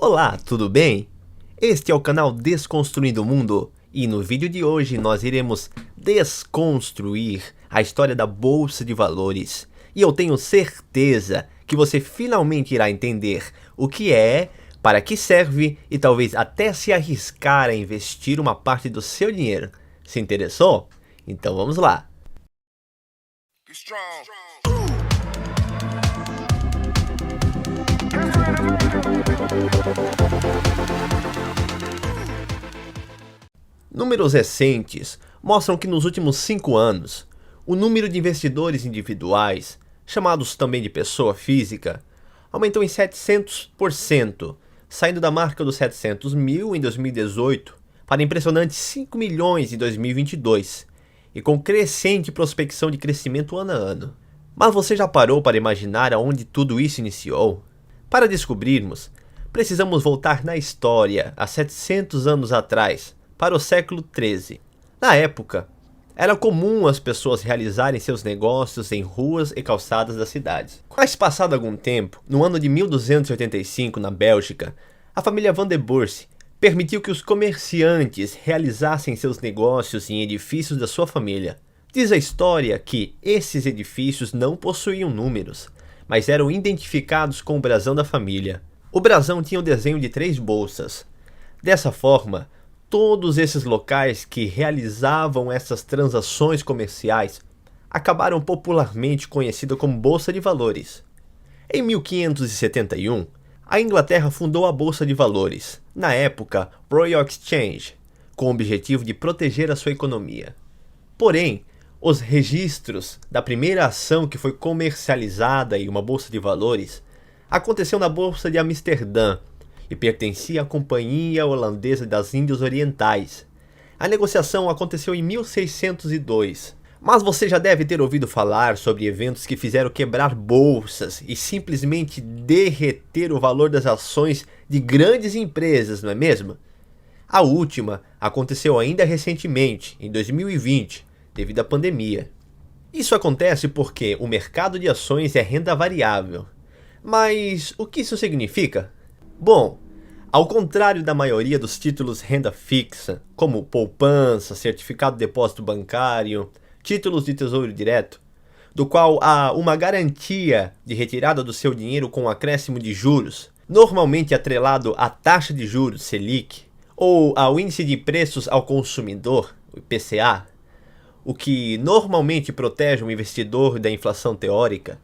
Olá, tudo bem? Este é o canal Desconstruindo o Mundo e no vídeo de hoje nós iremos desconstruir a história da Bolsa de Valores. E eu tenho certeza que você finalmente irá entender o que é, para que serve e talvez até se arriscar a investir uma parte do seu dinheiro. Se interessou? Então vamos lá! Números recentes mostram que nos últimos 5 anos, o número de investidores individuais, chamados também de pessoa física, aumentou em 700%, saindo da marca dos 700 mil em 2018 para impressionantes 5 milhões em 2022, e com crescente prospecção de crescimento ano a ano. Mas você já parou para imaginar aonde tudo isso iniciou? Para descobrirmos, precisamos voltar na história, há 700 anos atrás, para o século XIII. Na época, era comum as pessoas realizarem seus negócios em ruas e calçadas das cidades. Mas passado algum tempo, no ano de 1285 na Bélgica, a família Van der Burst permitiu que os comerciantes realizassem seus negócios em edifícios da sua família. Diz a história que esses edifícios não possuíam números, mas eram identificados com o brasão da família. O brasão tinha o desenho de 3 bolsas. Dessa forma, todos esses locais que realizavam essas transações comerciais acabaram popularmente conhecidos como Bolsa de Valores. Em 1571, a Inglaterra fundou a Bolsa de Valores, na época Royal Exchange, com o objetivo de proteger a sua economia. Porém, os registros da primeira ação que foi comercializada em uma Bolsa de Valores aconteceu na Bolsa de Amsterdã, e pertencia à Companhia Holandesa das Índias Orientais. A negociação aconteceu em 1602, mas você já deve ter ouvido falar sobre eventos que fizeram quebrar bolsas e simplesmente derreter o valor das ações de grandes empresas, não é mesmo? A última aconteceu ainda recentemente, em 2020, devido à pandemia. Isso acontece porque o mercado de ações é renda variável. Mas o que isso significa? Bom, ao contrário da maioria dos títulos renda fixa, como poupança, certificado de depósito bancário, títulos de tesouro direto, do qual há uma garantia de retirada do seu dinheiro com um acréscimo de juros, normalmente atrelado à taxa de juros Selic, ou ao índice de preços ao consumidor, o IPCA, o que normalmente protege o investidor da inflação teórica,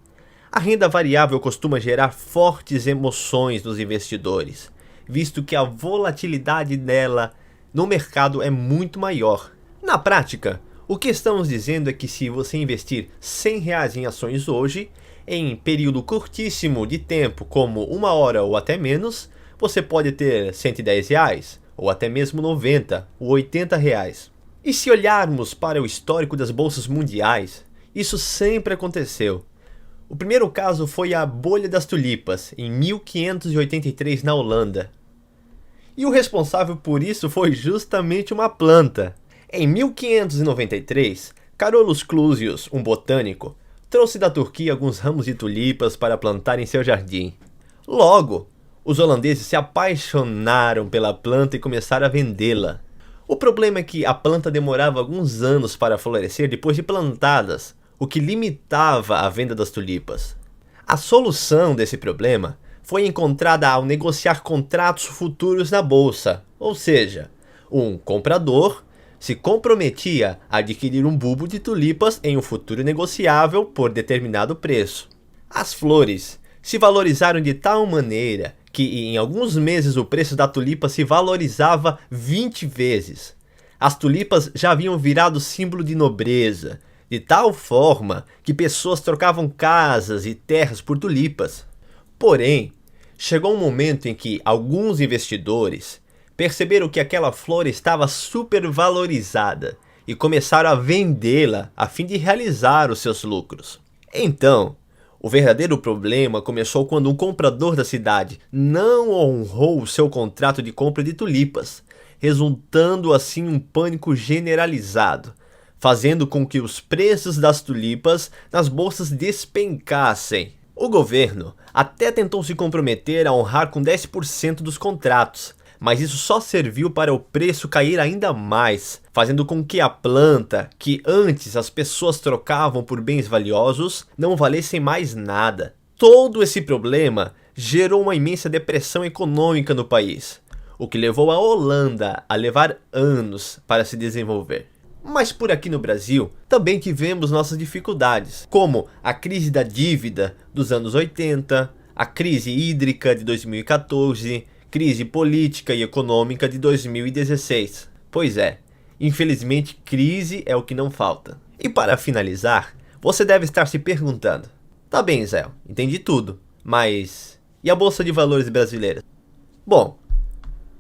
a renda variável costuma gerar fortes emoções nos investidores, visto que a volatilidade dela no mercado é muito maior. Na prática, o que estamos dizendo é que se você investir R$100 em ações hoje, em período curtíssimo de tempo, como 1 hora ou até menos, você pode ter R$110, ou até mesmo 90 ou 80 reais. E se olharmos para o histórico das bolsas mundiais, isso sempre aconteceu. O primeiro caso foi a bolha das tulipas, em 1583 na Holanda. E o responsável por isso foi justamente uma planta. Em 1593, Carolus Clusius, um botânico, trouxe da Turquia alguns ramos de tulipas para plantar em seu jardim. Logo, os holandeses se apaixonaram pela planta e começaram a vendê-la. O problema é que a planta demorava alguns anos para florescer depois de plantadas, o que limitava a venda das tulipas. A solução desse problema foi encontrada ao negociar contratos futuros na bolsa, ou seja, um comprador se comprometia a adquirir um bulbo de tulipas em um futuro negociável por determinado preço. As flores se valorizaram de tal maneira que em alguns meses o preço da tulipa se valorizava 20 vezes. As tulipas já haviam virado símbolo de nobreza, de tal forma que pessoas trocavam casas e terras por tulipas. Porém, chegou um momento em que alguns investidores perceberam que aquela flor estava supervalorizada e começaram a vendê-la a fim de realizar os seus lucros. Então, o verdadeiro problema começou quando um comprador da cidade não honrou o seu contrato de compra de tulipas, resultando assim um pânico generalizado, fazendo com que os preços das tulipas nas bolsas despencassem. O governo até tentou se comprometer a honrar com 10% dos contratos, mas isso só serviu para o preço cair ainda mais, fazendo com que a planta, que antes as pessoas trocavam por bens valiosos, não valessem mais nada. Todo esse problema gerou uma imensa depressão econômica no país, o que levou a Holanda a levar anos para se desenvolver. Mas por aqui no Brasil, também tivemos nossas dificuldades, como a crise da dívida dos anos 80, a crise hídrica de 2014, crise política e econômica de 2016. Pois é, infelizmente crise é o que não falta. E para finalizar, você deve estar se perguntando: tá bem, Zé, entendi tudo, mas e a Bolsa de Valores brasileira? Bom,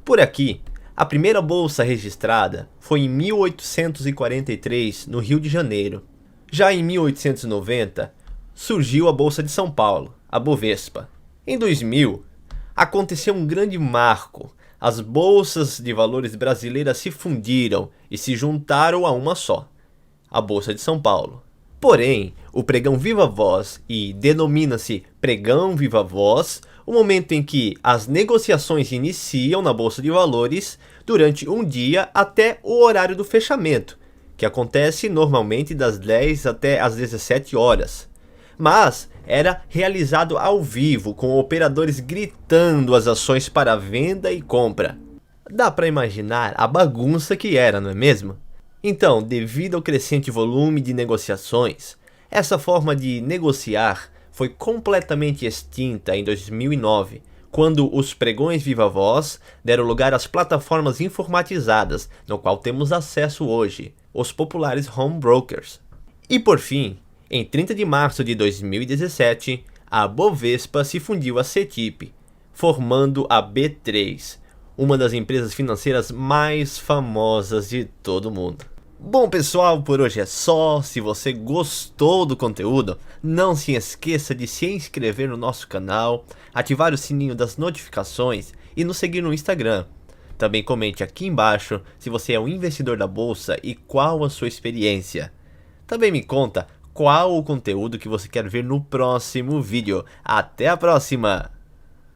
por aqui, a primeira bolsa registrada foi em 1843, no Rio de Janeiro. Já em 1890, surgiu a Bolsa de São Paulo, a Bovespa. Em 2000, aconteceu um grande marco. As bolsas de valores brasileiras se fundiram e se juntaram a uma só, a Bolsa de São Paulo. Porém, o pregão Viva Voz, e denomina-se pregão Viva Voz, o momento em que as negociações iniciam na Bolsa de Valores durante um dia até o horário do fechamento, que acontece normalmente das 10 até as 17 horas. Mas era realizado ao vivo, com operadores gritando as ações para venda e compra. Dá para imaginar a bagunça que era, não é mesmo? Então, devido ao crescente volume de negociações, essa forma de negociar foi completamente extinta em 2009, quando os pregões Viva Voz deram lugar às plataformas informatizadas, no qual temos acesso hoje, os populares home brokers. E por fim, em 30 de março de 2017, a Bovespa se fundiu à CETIP, formando a B3, uma das empresas financeiras mais famosas de todo o mundo. Bom pessoal, por hoje é só. Se você gostou do conteúdo, não se esqueça de se inscrever no nosso canal, ativar o sininho das notificações e nos seguir no Instagram. Também comente aqui embaixo se você é um investidor da bolsa e qual a sua experiência. Também me conta qual o conteúdo que você quer ver no próximo vídeo. Até a próxima!